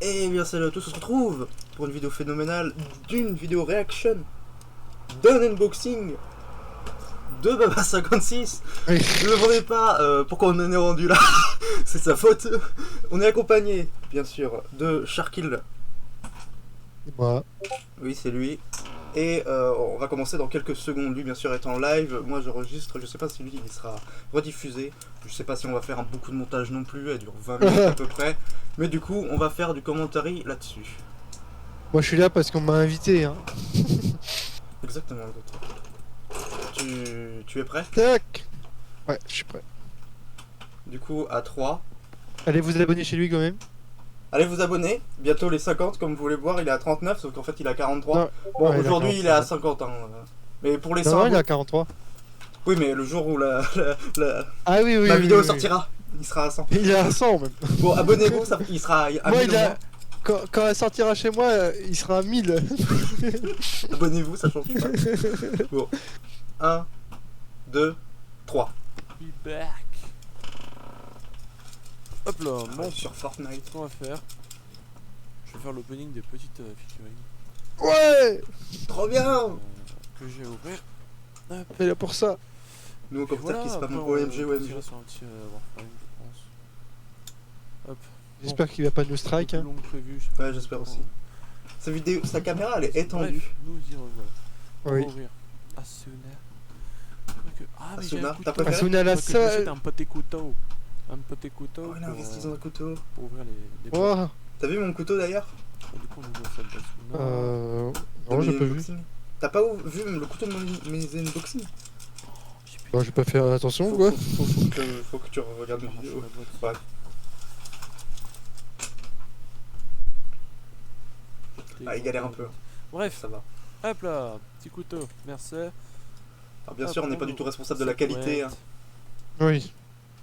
Et bien salut à tous, on se retrouve pour une vidéo phénoménale d'une vidéo réaction d'un unboxing de Baba56. Oui. Ne me demandez pas pourquoi on en est rendu là, c'est sa faute. On est accompagné, bien sûr, de Sharkil. Moi. Oui, c'est lui. Et on va commencer dans quelques secondes. Lui, bien sûr, est en live. Moi, j'enregistre. Je sais pas si lui, il sera rediffusé. Je sais pas si on va faire beaucoup de montage non plus. Elle dure 20 minutes à peu près. Mais du coup, on va faire du commentary là-dessus. Moi je suis là parce qu'on m'a invité. Hein. Exactement, le docteur. Tu es prêt? Tac. Ouais, je suis prêt. Du coup, à 3. Allez vous abonner chez lui quand même. Allez vous abonner. Bientôt les 50, comme vous voulez voir. Il est à 39, sauf qu'en fait, il est à 43. Non. Bon, Ouais, aujourd'hui, il est à 43. 50. Hein. Mais pour les Non, 100... non, il est à 43. Oui, mais le jour où la Ah oui, oui. ma oui, vidéo oui, sortira, il sera à 100. Il est à 100 même. Bon, abonnez-vous, il sera à Moi 1000 il au a. moins. Quand elle sortira chez moi, il sera à 1000. Abonnez-vous, ça change pas. Bon. 1, 2, 3. Be back. Hop là, bon, Sur Fortnite. ce qu'on va faire, je vais faire l'opening des petites figurines Ouais. Trop bien. que j'ai à ouvrir. Hop. Il est là pour ça. Nous, au Et commentaire qui voilà, spam après, OMG, on OMG. partira sur un petit Warframe, je pense. Hop. J'espère qu'il va pas nous strike. Plus Hein. long que prévu, je sais pas Ouais, combien j'espère de temps, aussi. Sa vidéo, sa caméra, elle est Bref, étendue. nous y revoilà. On Oui. va ouvrir Asuna. Ah, mais j'ai Asuna, un t'as couteau. préféré Asuna la Faut que je m'achète seule. un petit couteau. Un petit couteau Oh, il a investi dans un couteau. pour ouvrir les boîtes. Oh. T'as vu mon couteau d'ailleurs? Du coup, on ouvre celle d'Asuna. Non, De j'ai mes pas vu. unboxings. T'as pas vu le couteau de mes unboxings? J'ai plus Bon, je vais pas faire attention Faut, quoi. faut que tu regardes mes arraché vidéos. la boîte. Bref. Ah, il galère un peu. Bref, Ça va. hop là, petit couteau, merci. Alors, bien sûr, on n'est pas du tout responsable de la qualité. Hein. Oui.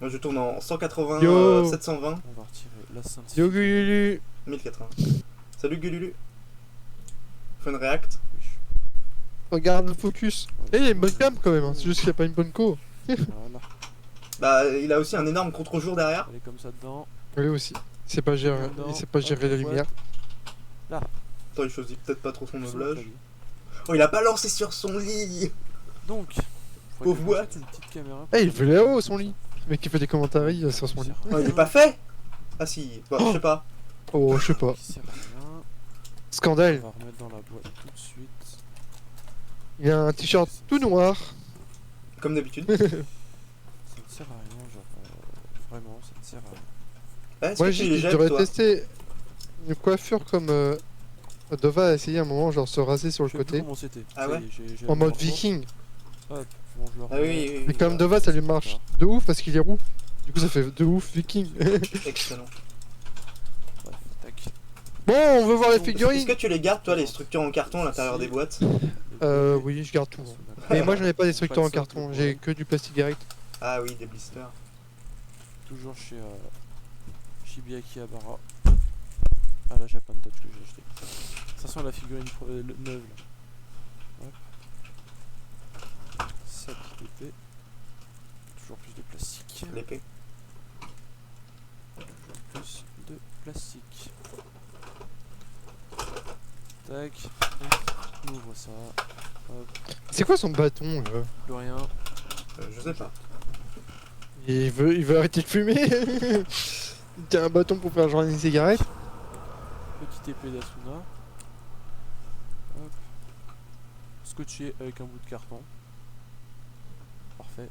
Moi, je tourne en 180, Yo. 720, On va retirer la ceinture. Yo Gululu. 1080. Salut Gululu. Fun React. Regarde le focus. Eh, il y a une bonne cam quand même. Hein. C'est juste qu'il n'y a pas une bonne co. Voilà, Bah, il a aussi un énorme contre-jour derrière. elle est comme ça dedans. Lui aussi. Il sait pas gérer, Non. il sait pas gérer la lumière. Attends, il choisit peut-être pas trop son Sur le meublage. clavier. Oh, il a balancé sur son lit. Donc, Pauvre boîte. une petite caméra. Eh, il fait là-haut son lit. Le mec qui fait des commentaires sur son lit. Oh, il est pas fait. Ah si, bon, je sais pas. Oh, je sais pas. Qui sert à rien. On Scandale. va remettre dans la boîte tout de suite. Il a un t-shirt tout noir. Comme d'habitude. Ça ne sert à rien, genre. Vraiment, ça ne sert à rien. Ah, est-ce Moi, que tu les je jettes, devrais toi? tester une coiffure comme Dova a essayé à un moment, genre se raser sur le Je sais plus côté. comment c'était. Ah Ça y ouais est, j'ai En le mode morceau. viking. Hop, bon, je le Ah oui, remets. oui, oui. Mais comme Dova, ça lui marche de ouf parce qu'il est roux. Du coup, ça fait de ouf viking. Excellent. Bref, tac. Bon, on veut voir les Est-ce figurines. que tu les gardes, toi, les structures en carton à l'intérieur des boîtes? Oui, je garde tout. Mais moi, j'en ai pas des structures en carton. J'ai que du plastique direct. Ah oui, des blisters. Toujours chez Shibiaki Abara. À la Japan Touch que j'ai acheté. Ça sent la figurine neuve là. Hop. Sac d'épée. Toujours plus de plastique. L'épée. Toujours plus de plastique. Tac. On ouvre ça. Hop. C'est quoi son bâton là? Plus rien. Je sais pas. Il veut arrêter de fumer. Il tient un bâton pour faire genre une cigarette. Petite épée d'Asuna. Hop. Scotché avec un bout de carton. Parfait.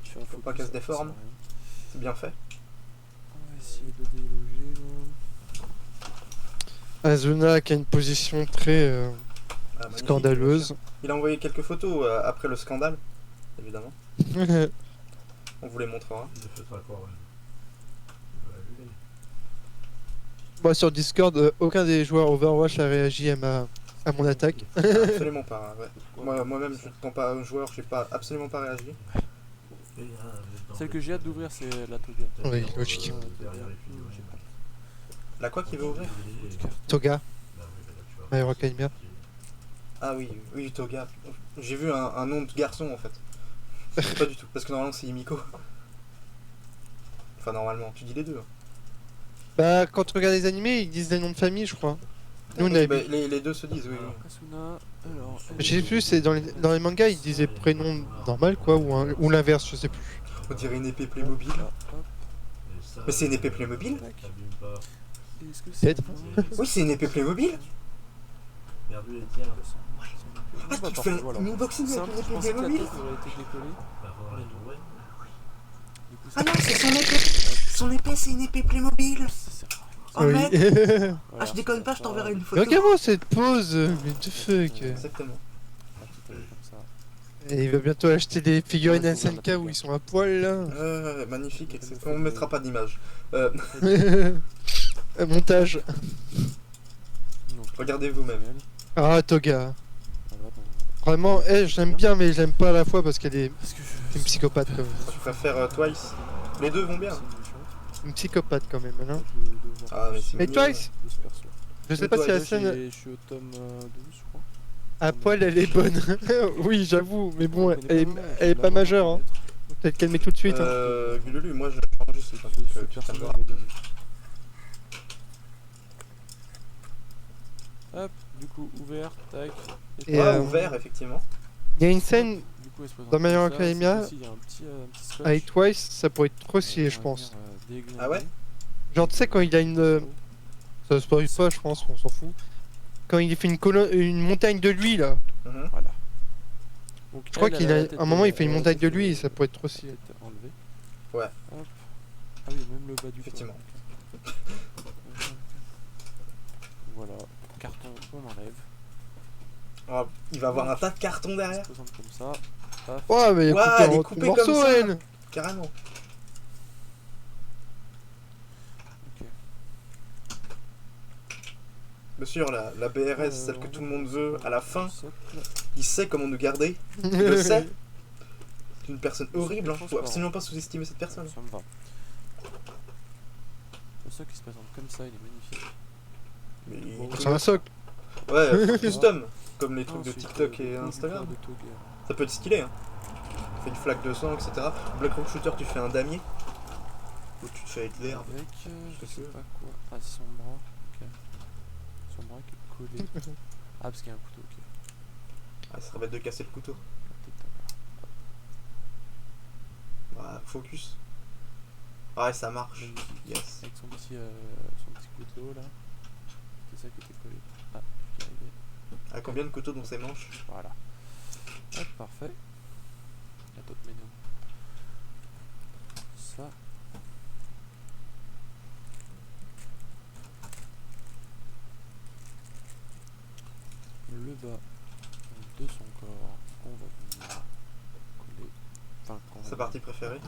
Je fais un Faut pas focus, qu'elle se ça déforme. sert à rien. C'est bien fait. On va essayer de déloger là. Azuna qui a une position très Ah, magnifique, scandaleuse. Il a envoyé quelques photos après le scandale, évidemment. On vous les montrera. Moi sur Discord, aucun des joueurs Overwatch a réagi à mon attaque. Absolument pas. Ouais. Moi-même, je ne tends pas un joueur, j'ai pas absolument pas réagi. Celle que j'ai hâte d'ouvrir, c'est la Toga. Oui, logique. J'ai pas. La quoi qui veut ouvrir? Toga, My Hero Academia. Ah oui, oui, Toga. J'ai vu un nom de garçon en fait. Pas du tout, parce que normalement c'est Himiko. Enfin, normalement, tu dis les deux. Bah, quand tu regardes les animés, ils disent des noms de famille, je crois. Nous, on Oui, avait... bah, les deux se disent, oui. Alors, Asuna, alors. Je sais plus, c'est dans les mangas, ils disaient prénom normal, quoi, ou l'inverse, je sais plus. On dirait une épée Playmobil. Hop, hop, Mais c'est une épée Playmobil? tac. Et est-ce que c'est. Peut-être. Oui, c'est une épée Playmobil. Perdu les tiens. Ah, bah, tu te parfait, fais voilà. une unboxing avec Simple, une je épée pensais que la Playmobil? tête aurait été décollée. Du coup, Ah non, c'est son épée. Son épée, c'est une épée Playmobil. ça sert à Oh Oui. mec. rien. Ah, Voilà, je déconne pas, je t'enverrai une photo. Regarde-moi cette pose, mais the fuck. Exactement. Un petit peu comme ça. Et il va bientôt acheter des figurines Ouais, faut SNK voir la où ils sont à poil, là. Magnifique, exactement. On ne mettra pas d'image. Montage. Donc, Regardez vous-même. Ah, Toga. voilà, donc, Vraiment, je l'aime bien, mais je l'aime pas à la fois parce qu'elle est parce que une psychopathe, quand même. Je préfère Twice. Les deux vont bien. Une psychopathe, quand même, hein. Ah, mais c'est Et mignon. Twice, de ce perso. je sais pas si la Je scène suis au tome 12, je crois. à poil, elle est bonne. Oui, j'avoue, mais bon, Je connais vraiment, elle est je pas l'ai majeure, hein. peut-être. Peut-être qu'elle met tout de suite, hein. Gululu, moi je prends juste un truc Ce que tu personnage voir. m'a donné. Hop, du coup, ouvert, tac. Et, Ouvert, effectivement. Il y a une scène Du coup, elle se présente dans My Hero comme ça. Academia, Cette fois-ci, il y a un petit scratch. avec Twice, ça pourrait être trop stylé, On je va pense. venir, déglinguer. Ah ouais Genre, tu sais, quand il a une. Ça se spoil pas, je pense, on s'en fout. Quand il fait une montagne de lui, là. Mhm. Voilà. Donc, Je crois elle, qu'il elle a. la À tête, un moment, il elle fait une a la montagne tête, de lui et ça pourrait être trop stylé. tête enlevée. Ouais. Hop. Ah oui, même le bas du Effectivement. corps. Voilà. Carton, on enlève. Ah, il va avoir un tas de cartons Elle derrière. se présente comme ça. Paf. Oh, mais Ouais, elle elle est est coupée morceaux, comme ça. elle. Carrément. Ok. Bien sûr, la BRS, celle que tout le monde veut, à la fin, Socle. il sait comment nous garder. Il le sait. C'est une personne horrible, hein. Faut absolument pas sous-estimer cette personne. Ça me va. Le socle qui se présente comme ça, il est magnifique. Mais C'est un socle. Ouais, custom. Comme les trucs de Ensuite, TikTok et le haut du Instagram. corps de Toga. Ça peut être stylé, hein. Tu fais une flaque de sang, etc. Black Rock Shooter, tu fais un damier. Ou tu te fais avec l'herbe. Avec, je sais sais pas. pas quoi. Ah, c'est son bras. Ok. Son bras qui est collé. Ah, parce qu'il y a un couteau, ok. Ah, ça serait bête de casser le couteau. Peut-être Ouais, focus. Ouais, ça marche. magnifique. Yes. Avec son petit couteau là. C'est ça qui était collé. Ah, j'y arrivais. À combien de couteaux dans ses manches? Voilà. Hop, parfait. La top méno. Ça. Le bas de son corps qu'on va venir coller. Enfin, qu'on va Sa venir partie préférée?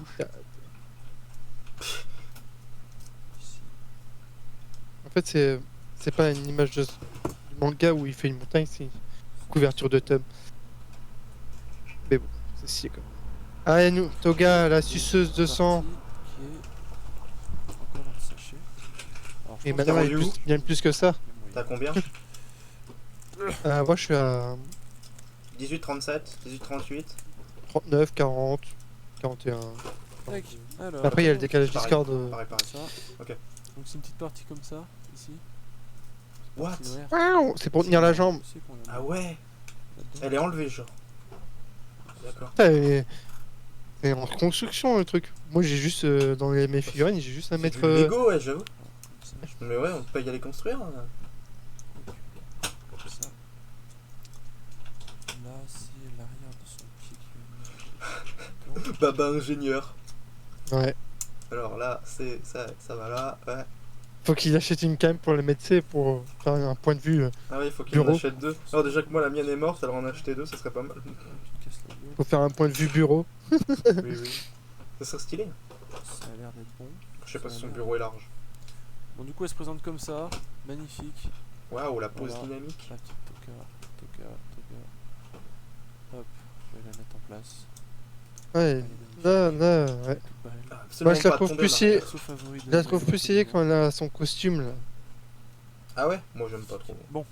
ici. En fait, c'est pas une image du manga où il fait une montagne, c'est une couverture de tome. Mais bon, c'est stylé quand même. Ah, et nous, Toga, la suceuse de sang. Partie qui est encore dans le sachet. Alors, je Et pense maintenant, t'es il y a rendu plus, il y a plus que ça. que T'as combien? Moi, je suis à 18, 37, 18, 38. 39, 40, 41. Tac. Alors, Après, il y a le décalage Pareil. Discord. Pareil, pareil. ça. Ok. Donc c'est une petite partie comme ça, ici. What? Partie ouverte. Waouh, c'est pour tenir la jambe. Je sais qu'on a Ah mis ouais. là-dedans. Elle est enlevée, genre. D'accord. Putain, c'est en construction le truc. Moi, j'ai juste dans mes figurines, j'ai juste à C'est mettre. du Lego, ouais, j'avoue. Comme ça, Mais ouais, on peut pas y aller construire. Hein. comme ça. Là, c'est l'arrière de son pied qui est Baba ingénieur. Ouais. Alors là, c'est ça va là. Ouais. Faut qu'il achète une cam pour le mettre, tu sais, pour faire un point de vue. Ah oui, il faut qu'il en Bureau. achète deux. Alors déjà que moi la mienne est morte, alors en acheter deux, ça serait pas mal. Tu te casses la gueule. Faut faire un point de vue bureau. Oui, oui. Ça serait stylé. Ça a l'air d'être bon. Je sais pas si son bureau est large. Bon, du coup, elle se présente comme ça. Magnifique. Waouh, la pose Voilà. dynamique. La petite Toka. Hop, je vais la mettre en place. Ouais. Elle est magnifique. Là, ouais. Toute belle. Ah, absolument Moi, je la pas trouve tomber, plus là. stylée. Perso favori de Je la trouve My plus stylée Hero quand elle a son costume là. Ah ouais? Moi j'aime pas trop. Bon,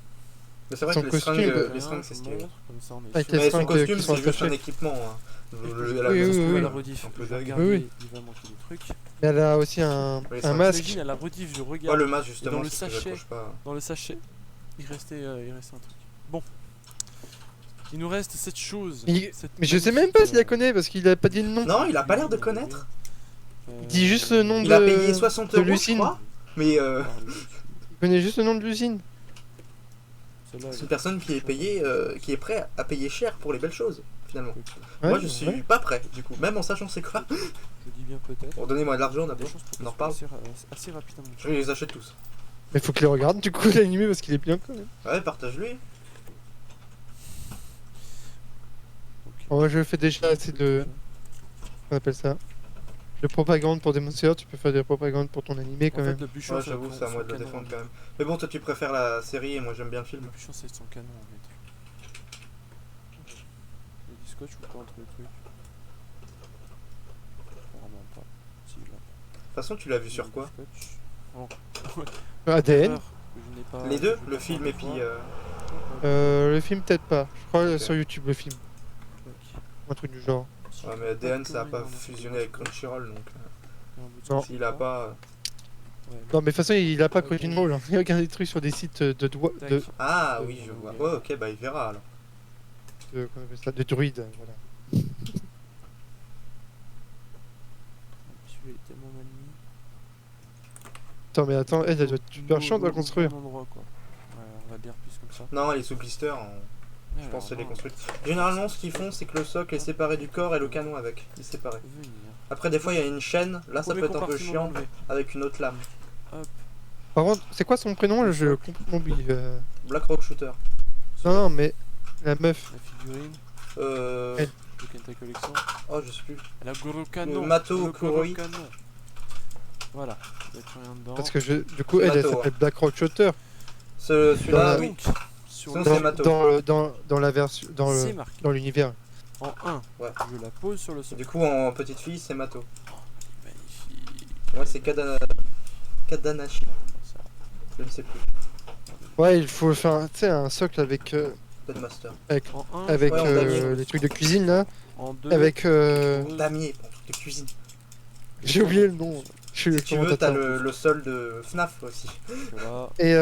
Mais c'est vrai Son que costume, les seringues c'est stylé. Comme ça, on est Avec sûr. les Mais son seringues costume qui sont c'est juste un attachées. équipement. Hein. La Oui, oui, oui. la rediff, un peu je vais dingue. regarder, Oui, oui. il va manquer des trucs. Mais elle a aussi un Oui, un ça, masque. T'imagines, à la rediff, je Ouais, regarde. le masque Et justement, dans le c'est ce que sachet. j'accroche pas. Dans le sachet, il restait un truc. Bon. Il nous reste cette chose. Mais cette je sais même magnifique, pas s'il la connaît parce qu'il a pas dit le nom. Non, il a pas l'air de figurine, connaître. Il dit juste le nom Il de- a payé 60 de euros, je Lucine. crois. Mais Il connaît juste le nom de l'usine. Celle-là, c'est une personne qui est payée, qui est prêt à payer cher pour les belles choses, finalement. Ouais, Moi, je suis ouais. pas prêt, du coup. Même en sachant c'est quoi. Je dis bien peut-être. Bon, donnez-moi de l'argent Des d'abord. chances pour On en que ce reparle. soit assez rapidement. Je les achète tous. Mais faut qu'il le regarde du coup l'animé parce qu'il est bien quand même. Ouais, partage-lui. Moi je fais déjà assez de. On appelle ça. De propagande pour Demon Slayer, tu peux faire des propagandes pour ton animé quand En fait, même. le bûchon, Ouais, j'avoue, c'est à moi de le défendre quand même. Mais bon, toi, tu préfères la série et moi, j'aime bien le film. Le bûchon, c'est son canon en fait. Il y a du scotch ou pas entre les trucs? Vraiment pas. Si, là. De toute façon, tu l'as vu sur quoi? Scotch. Bon. ADN. Erreur que je n'ai pas- Les deux, je le n'ai film pas et puis. Le film peut-être pas. Je crois Ok. sur YouTube le film. Un truc du genre. Ouais, mais ADN, ça a pas fusionné avec Crunchyroll, donc Non. s'il a pas. Ouais, Non mais de toute façon il a pas Crunchyroll. Hein. Il regarde des trucs sur des sites de doigts. De, Ah oui, je vois. Ouais, ok, bah il verra alors. comment on appelle ça, de druides. Voilà. Celui-là est tellement mal mis. Attends mais attends, elle doit être super chiante à construire. Bon endroit, quoi. Ouais, on va dire plus comme ça. Non, elle est sous blister, je pense que c'est des construits. Généralement, ce qu'ils font, c'est que le socle est séparé du corps et le canon avec. Il est séparé. Après, des fois, il y a une chaîne, là ça peut être un peu chiant, avec une autre lame. Par contre, c'est quoi son prénom? Je complètement oublié. Black Rock Shooter. Non mais la meuf. La figurine Euh. de Kenta Collection. Oh, je sais plus. Elle a Goro Canon. Mato Le Goro Kuroi. Canon. Voilà, il n'y a plus rien dedans. Parce que du coup elle Mato, s'appelle Black Rock Shooter. Celui-là, Dans- oui. Donc, sur Sinon, le c'est Mato. Dans la version c'est marqué dans l'univers. en 1. Ouais. Je la pose sur le sol. Du coup, en petite fille, c'est Mato. Magnifique. Ouais, c'est Kadanashi. Ça. Je ne sais plus. Ouais, il faut faire tu sais un socle avec Deadmaster. En 1, avec Ouais, on l'a mis. les trucs de cuisine là, en 2. avec Damier, pour truc de cuisine. j'ai oublié le nom. Je suis le Si tu veux, t'as commentateur. le sol de FNAF aussi. Voilà. Et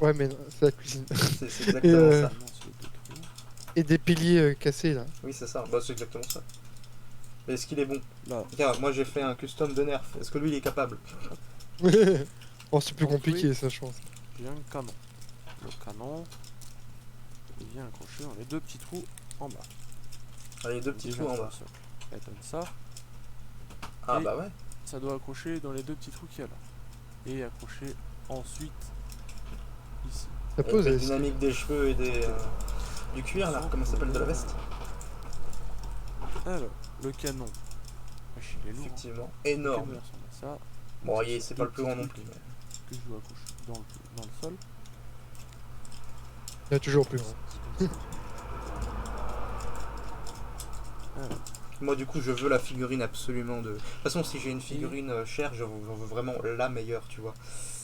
ouais mais non, c'est la cuisine. C'est exactement ça. Et des piliers cassés là. Oui, c'est ça. Bah, c'est exactement ça. Mais est-ce qu'il est bon? Là, Regarde, moi j'ai fait un custom de nerf. Est-ce que lui il est capable? Bon, c'est plus compliqué ça je pense. j'ai un canon. Le canon, il vient accroché dans les deux petits trous en bas. Ah, il y a deux petits Déjà trous en sur bas. le socle. Et comme ça, Ah, Et- bah ouais. ça doit accrocher dans les deux petits trous qu'il y a là. Et accrocher ensuite ici. Ça Avec pose. la elle- dynamique des cheveux et des. Du cuir là, comment ça s'appelle? De la veste? Alors, le canon. Wesh, il est lourd. hein. Effectivement. Le Énorme. canon, il ressemble à ça. Bon, c'est pas le plus grand non plus. Mais... Que je dois accrocher dans le sol. Il y a toujours plus grand. Alors, Moi, du coup, je veux la figurine absolument de. De toute façon, si j'ai une figurine chère, j'en veux vraiment la meilleure, tu vois.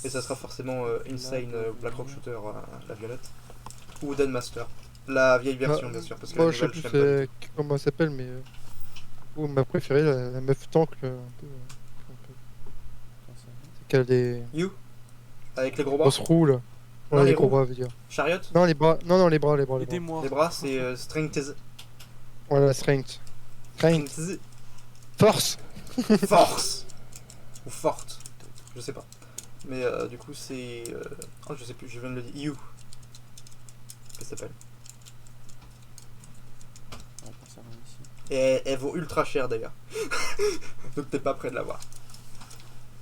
Et ça sera forcément Insane Black Rock Shooter, la violette. Ou Deadmaster. La vieille version, bien sûr. Parce que Moi la je sais nouvelle, plus j'aime pas. comment elle s'appelle mais ma préférée la meuf tank un peu. comme ça. C'est qu'elle est You Avec les gros bras. grosse roue là. Non, Ouais, les les gros roues. bras veut dire. Chariot. Non les bras, non les bras. Aidez-moi. Les bras, c'est Strength. Voilà strength. Strength. Force. Force. Ou forte. Je sais pas. Mais du coup, c'est. Oh, je sais plus, je viens de le dire. You. Qu'est-ce que ça s'appelle? On va faire ça là, ici. Et elle vaut ultra cher d'ailleurs. Donc t'es pas prêt de l'avoir.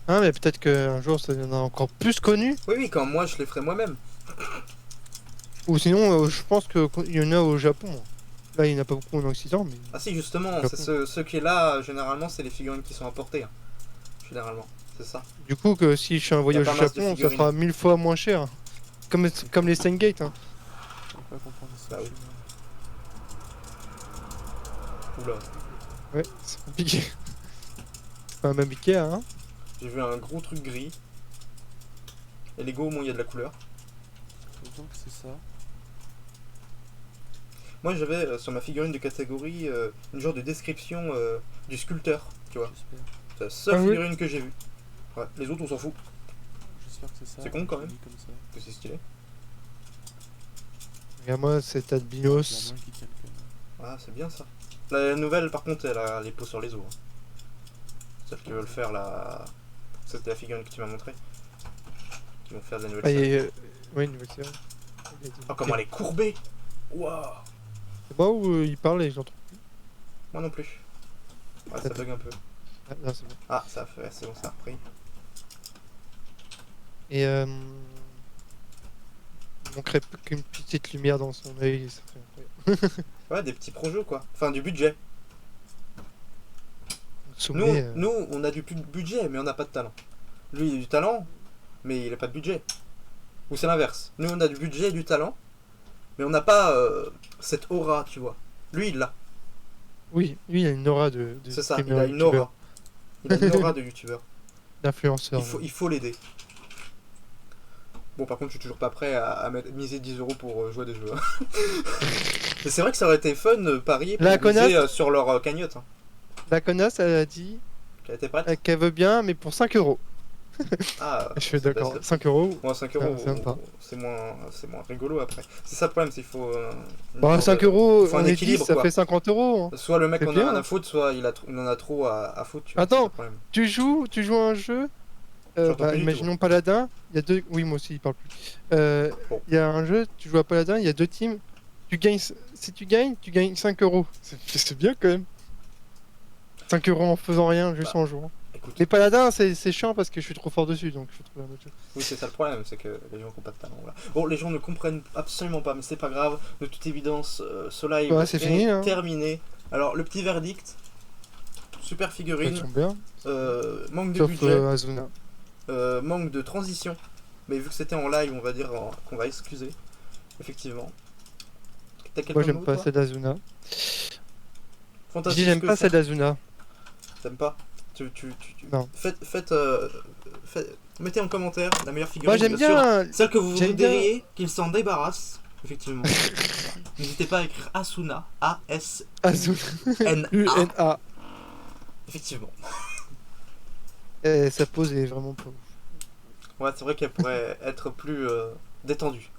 Ah mais peut-être qu'un jour ça deviendra encore plus connu. Oui, oui, quand moi je les ferai moi-même. Ou sinon je pense qu'il y en a au Japon. Là il n'y en a pas beaucoup en Occident mais. Ah si, justement, Japon. c'est ce qui est là, généralement, c'est les figurines qui sont importées. Hein. Généralement, c'est ça. Du coup que si je fais un voyage pas au masse de Japon ça figurines. sera 1000 fois moins cher. Comme les Steingate hein. Je peux pas comprendre ça. Bah oui. Oula, Ouais, c'est compliqué. C'est pas même Ikea hein. j'ai vu un gros truc gris. Et Lego, au moins, il y a de la couleur. que c'est ça. Moi j'avais sur ma figurine de catégorie une genre de description du sculpteur, tu vois. J'espère. C'est la seule Ah oui. figurine que j'ai vue. Ouais, les autres on s'en fout, J'espère que c'est ça. C'est con, quand Je l'ai même. mis comme ça. que c'est stylé. Regarde-moi cet albinos. Il y a moins qui tiennent quand même. Ah, c'est bien ça. La nouvelle par contre elle a les peaux sur les os. Hein. Celle qui veulent faire la. C'était la figurine que tu m'as montré. Qui vont faire de la nouvelle Ah, série. ouais, une nouvelle série. Oh, comment elle est courbée! Waouh! C'est moi où il parle et j'entends. Moi non plus. Ouais, ça bug un peu. Ah, non, c'est bon. Ah, ça a fait, c'est bon, ça a repris. Et il manquerait plus qu'une petite lumière dans son œil, ça ferait incroyable. Ouais, des petits projets quoi. Enfin, du budget. Nous, Soumet, nous, on a du budget, mais on n'a pas de talent. Lui, il a du talent, mais il a pas de budget. Ou c'est l'inverse. Nous, on a du budget et du talent, mais on n'a pas cette aura, tu vois. Lui, il l'a. oui, lui il a une aura de C'est ça, il streamer, a une youtubeur, aura. Il a une aura de youtubeur. d'influenceur. Il faut l'aider. Bon, par contre, je suis toujours pas prêt à miser 10 € pour jouer à des jeux. Hein. Mais c'est vrai que ça aurait été fun parier pour La miser connasse. sur leur cagnotte. Hein. La connasse, elle a dit Elle était prête qu'elle veut bien, mais pour 5 euros. Ah, Je suis c'est d'accord. best. 5 euros. Moi, 5 Ah, euros, ça me va. c'est moins rigolo après. C'est ça le problème, c'est qu'il faut. Une Bon, sorte 5 de- euros, faut un on est équilibre, 10, ça quoi. fait 50 euros. Hein. Soit le mec C'est en a bien. rien à foutre, soit il en a trop à foutre. Tu vois, Attends. c'est ça le problème. Tu joues à un jeu. J'entends plus du Imaginons Paladin. Il y a deux. Oui, moi aussi, il parle plus. Il Bon. y a un jeu. Tu joues à Paladin. Il y a 2 teams. Si tu gagnes 5 euros. C'est bien quand même. 5 euros en faisant rien, juste Bah. en jouant. Écoute, Les Paladins, c'est chiant parce que je suis trop fort dessus, donc je vais trouver un autre jeu. oui, c'est ça le problème, c'est que les gens n'ont pas de talent. Voilà. Bon, les gens ne comprennent absolument pas, mais c'est pas grave. De toute évidence, ce live Ouais, c'est fini, hein. terminé. Alors, le petit verdict super Ils figurine, sont bien. manque de Sauf budget, Azuna. manque de transition. Mais vu que c'était en live, on va dire qu'on va excuser. Effectivement. T'as quelqu'un Moi, j'aime d'autre, pas toi celle d'Azuna. Je Fantastique, dis, j'aime que pas ça. celle d'Azuna. T'aimes pas Non. Mettez en commentaire la meilleure figurine. Moi, j'aime sûr. bien. Celle que vous J'aime bien. voudriez qu'il s'en débarrasse, effectivement. N'hésitez pas à écrire Asuna, A-S-N-A. Azuna. UNA. Effectivement. Et sa pose est vraiment pas ouf. Ouais, c'est vrai qu'elle pourrait être plus détendue.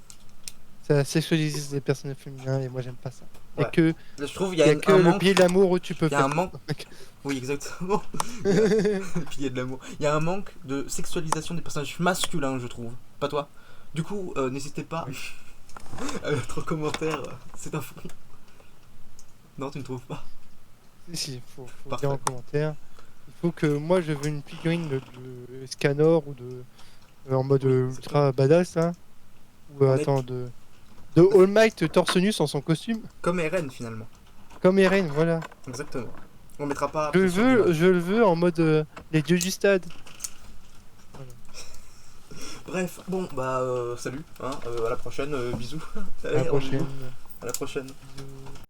Ça sexualise les personnages féminins et moi, j'aime pas ça. Ouais. Et que Je trouve qu'il il y y a, a que un le manque. pied de l'amour où tu peux Il y a un faire. manque. Oui, exactement. Le pilier de l'amour. Il y a un manque de sexualisation des personnages masculins, je trouve. Pas toi. Du coup, n'hésitez pas à mettre en commentaire. C'est un fou. Non, tu ne trouves pas. Si, faut Parfait. dire en commentaire. Il faut que moi je veux une figurine de Scanor ou de en mode ultra badass hein. Ou On est- attends de All Might torse nu sans son costume Comme Eren finalement. comme Eren voilà. Exactement. On mettra pas. Je le veux en mode les dieux du stade. Bref, bon, bah, salut. Hein, à la prochaine. Bisous. À la Allez, prochaine. À la prochaine. Bisous.